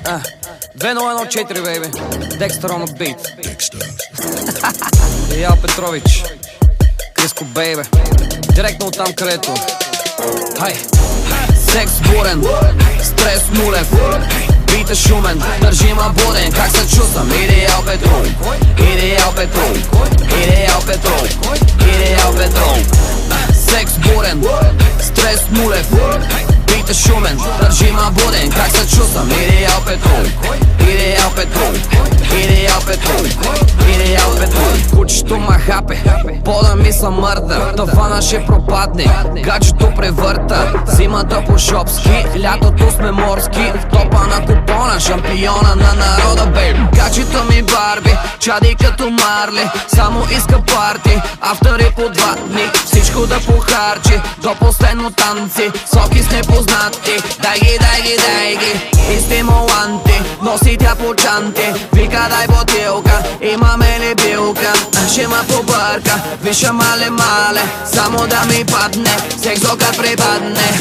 2-0-1-4, бейби. Декстър on the beat. Иял Петрович, Криско, бейбе. Директно оттам, където секс бурен, стрес нулев, бит е шумен, държима буден. Как се чувствам? Идеал Петров, Идеал Петров, Идеал Петров, Идеал Петров. Секс бурен, стрес нулев, бит е шумен, държима буден. Как се чувствам? Идеал Петров, Идеал Петров, Идеал Петров, Идеал Петров. Кучето ма хапе, пода мисля мърда, тавана ще пропадне, гаджето превърта. Зимата по шопски, лятото сме морски, в топа на купона, шампиона на народа, бейб. Гаджето ми Барби, чади като Марли, само иска парти, автори по 2 дни, всичко да похарчи, до последно танци, соки с непознати. Дай ги, дай ги, дай ги, и стимуланти, носи тя по чанти, вика дай бутилка, имаме ли билка? Ще ма побърка, виша мале, само да ми падне, секс докато припадне.